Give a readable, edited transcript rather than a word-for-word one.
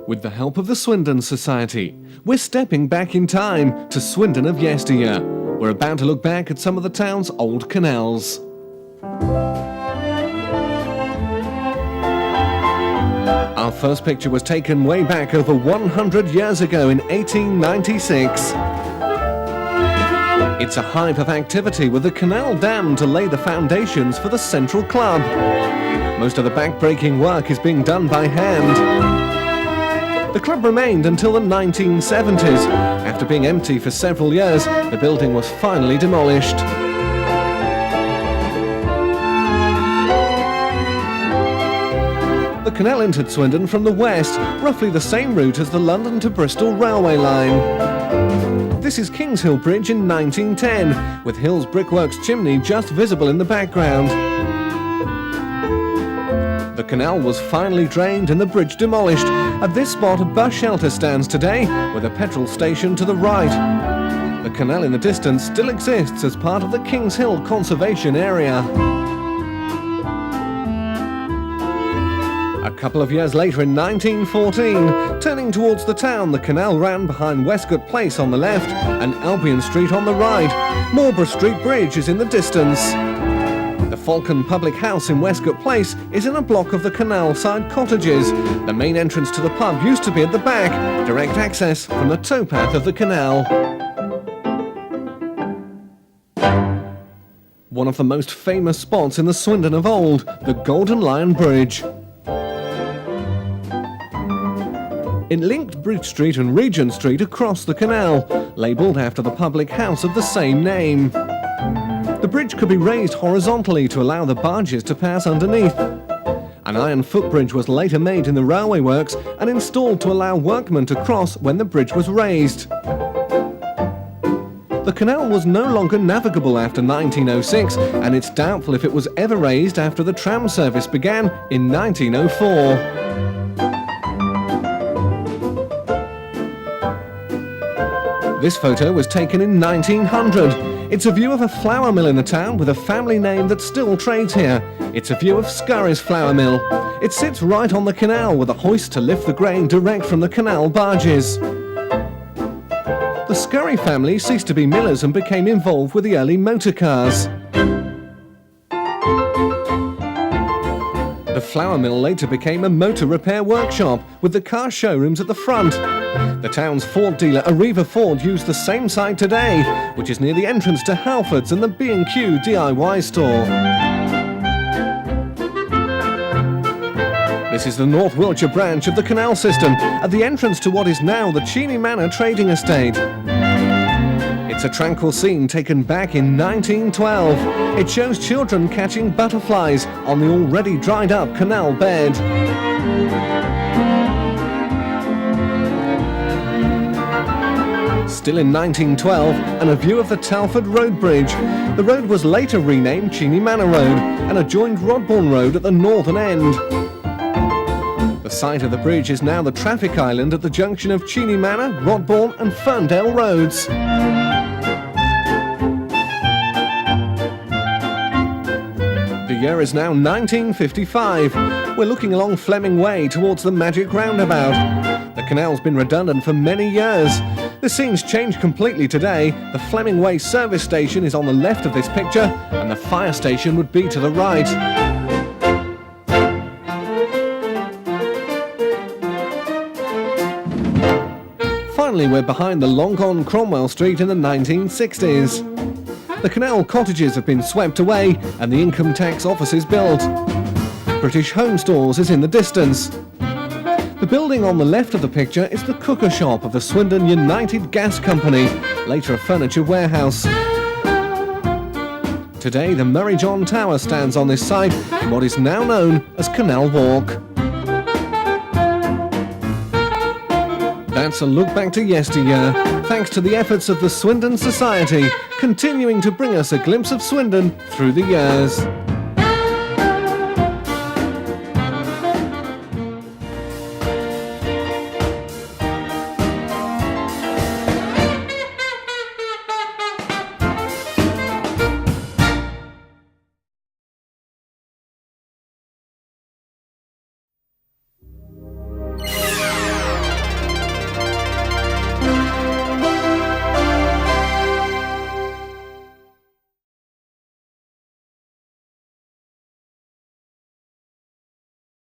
With the help of the Swindon Society, we're stepping back in time to Swindon of yesteryear. We're about to look back at some of the town's old canals. Our first picture was taken way back over 100 years ago in 1896. It's a hive of activity with the canal dam to lay the foundations for the Central Club. Most of the back-breaking work is being done by hand. The club remained until the 1970s. After being empty for several years, the building was finally demolished. The canal entered Swindon from the west, roughly the same route as the London to Bristol railway line. This is Kings Hill Bridge in 1910, with Hill's Brickworks chimney just visible in the background. The canal was finally drained and the bridge demolished. At this spot, a bus shelter stands today, with a petrol station to the right. The canal in the distance still exists as part of the Kings Hill Conservation Area. A couple of years later in 1914, turning towards the town, the canal ran behind Westcott Place on the left and Albion Street on the right. Marlborough Street Bridge is in the distance. The Falcon Public House in Westcott Place is in a block of the canal side cottages. The main entrance to the pub used to be at the back, direct access from the towpath of the canal. One of the most famous spots in the Swindon of old, the Golden Lion Bridge. It linked Bridge Street and Regent Street across the canal, labelled after the public house of the same name. The bridge could be raised horizontally to allow the barges to pass underneath. An iron footbridge was later made in the railway works and installed to allow workmen to cross when the bridge was raised. The canal was no longer navigable after 1906, and it's doubtful if it was ever raised after the tram service began in 1904. This photo was taken in 1900. It's a view of a flour mill in the town with a family name that still trades here. It's a view of Scurry's flour mill. It sits right on the canal with a hoist to lift the grain direct from the canal barges. The Scurry family ceased to be millers and became involved with the early motor cars. The flour mill later became a motor repair workshop with the car showrooms at the front. The town's Ford dealer Arriva Ford used the same site today, which is near the entrance to Halford's and the B&Q DIY store. This is the North Wiltshire branch of the canal system, at the entrance to what is now the Cheney Manor trading estate. It's a tranquil scene taken back in 1912. It shows children catching butterflies on the already dried up canal bed. Still in 1912, and a view of the Talford Road Bridge. The road was later renamed Cheney Manor Road and adjoined Rodbourne Road at the northern end. The site of the bridge is now the traffic island at the junction of Cheney Manor, Rodbourne and Ferndale Roads. The year is now 1955. We're looking along Fleming Way towards the Magic Roundabout. The canal's been redundant for many years. The scene's changed completely today. The Fleming Way service station is on the left of this picture, and the fire station would be to the right. Finally, we're behind the long-gone Cromwell Street in the 1960s. The canal cottages have been swept away and the income tax office is built. British Home Stores is in the distance. The building on the left of the picture is the cooker shop of the Swindon United Gas Company, later a furniture warehouse. Today, the Murray John Tower stands on this site in what is now known as Canal Walk. That's a look back to yesteryear, thanks to the efforts of the Swindon Society, continuing to bring us a glimpse of Swindon through the years.